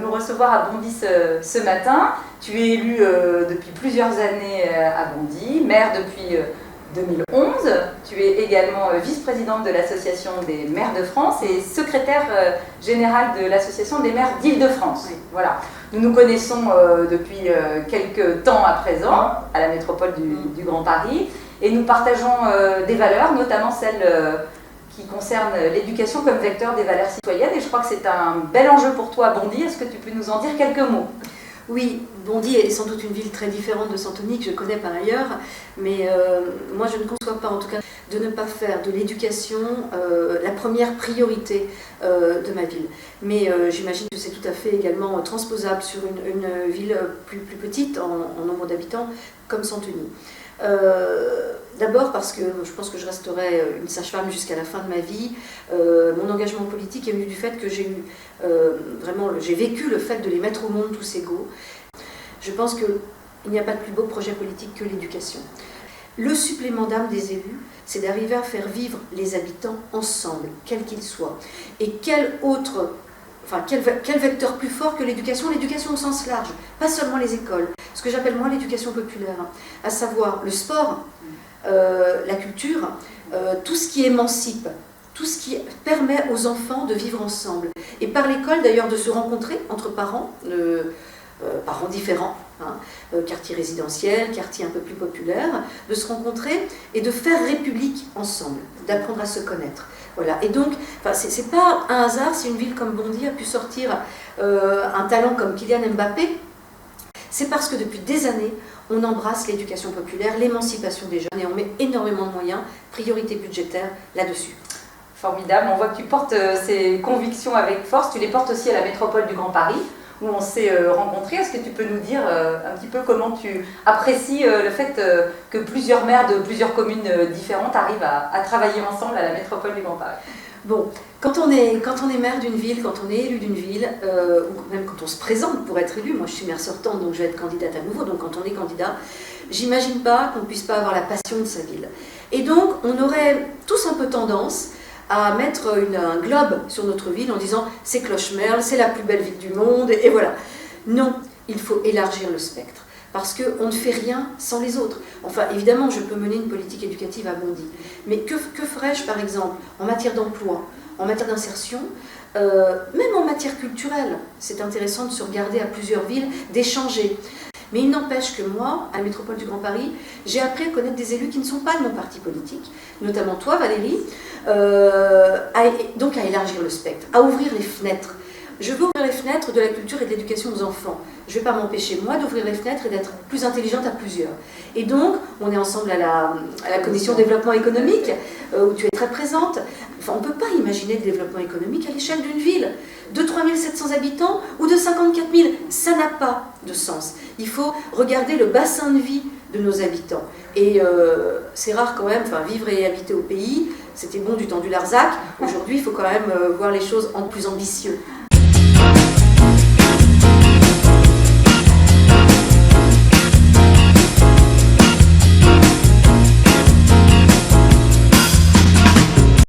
nous recevoir à Bondy ce matin. Tu es élu depuis plusieurs années à Bondy, maire depuis 2011. Tu es également vice-présidente de l'Association des maires de France et secrétaire générale de l'Association des maires d'Île-de-France. Oui. Voilà. Nous nous connaissons depuis quelques temps à présent à la métropole du Grand Paris et nous partageons des valeurs, notamment celles qui concernent l'éducation comme vecteur des valeurs citoyennes. Et je crois que c'est un bel enjeu pour toi à Bondy. Est-ce que tu peux nous en dire quelques mots ? Oui, Bondy est sans doute une ville très différente de Santony, que je connais par ailleurs, mais moi je ne conçois pas en tout cas de ne pas faire de l'éducation la première priorité de ma ville. Mais j'imagine que c'est tout à fait également transposable sur une ville plus petite en nombre d'habitants comme Santony. D'abord parce que je pense que je resterai une sage-femme jusqu'à la fin de ma vie. Mon engagement politique est venu du fait que j'ai vécu le fait de les mettre au monde tous égaux. Je pense qu'il n'y a pas de plus beau projet politique que l'éducation. Le supplément d'âme des élus, c'est d'arriver à faire vivre les habitants ensemble, quels qu'ils soient. Et quel vecteur plus fort que l'éducation? L'éducation au sens large, pas seulement les écoles. Ce que j'appelle moi l'éducation populaire, à savoir le sport, la culture, tout ce qui émancipe, tout ce qui permet aux enfants de vivre ensemble. Et par l'école d'ailleurs de se rencontrer entre parents, parents différents, quartier résidentiel, quartier un peu plus populaire, de se rencontrer et de faire république ensemble, d'apprendre à se connaître. Voilà. Et donc, c'est pas un hasard si une ville comme Bondy a pu sortir un talent comme Kylian Mbappé. C'est parce que depuis des années, on embrasse l'éducation populaire, l'émancipation des jeunes et on met énormément de moyens, priorité budgétaire là-dessus. Formidable, on voit que tu portes ces convictions avec force, tu les portes aussi à la métropole du Grand Paris, où on s'est rencontrés. Est-ce que tu peux nous dire un petit peu comment tu apprécies le fait que plusieurs maires de plusieurs communes différentes arrivent à travailler ensemble à la métropole du Grand Paris ? Bon, quand on est maire d'une ville, quand on est élu d'une ville, ou même quand on se présente pour être élu, moi je suis maire sortante donc je vais être candidate à nouveau, donc quand on est candidat, j'imagine pas qu'on ne puisse pas avoir la passion de sa ville. Et donc on aurait tous un peu tendance à mettre un globe sur notre ville en disant c'est Clochemerle, c'est la plus belle ville du monde, et voilà. Non, il faut élargir le spectre. Parce qu'on ne fait rien sans les autres. Enfin, évidemment, je peux mener une politique éducative à Bondy. Mais que ferais-je, par exemple, en matière d'emploi, en matière d'insertion, même en matière culturelle? C'est intéressant de se regarder à plusieurs villes, d'échanger. Mais il n'empêche que moi, à la métropole du Grand Paris, j'ai appris à connaître des élus qui ne sont pas de mon parti politique, notamment toi, Valérie, donc à élargir le spectre, à ouvrir les fenêtres. Je veux ouvrir les fenêtres de la culture et de l'éducation aux enfants. Je ne vais pas m'empêcher, moi, d'ouvrir les fenêtres et d'être plus intelligente à plusieurs. Et donc, on est ensemble à la commission développement économique, où tu es très présente. Enfin, on ne peut pas imaginer le développement économique à l'échelle d'une ville de 3 700 habitants ou de 54 000. Ça n'a pas de sens. Il faut regarder le bassin de vie de nos habitants. Et c'est rare quand même, vivre et habiter au pays, c'était bon du temps du Larzac. Aujourd'hui, il faut quand même voir les choses en plus ambitieux.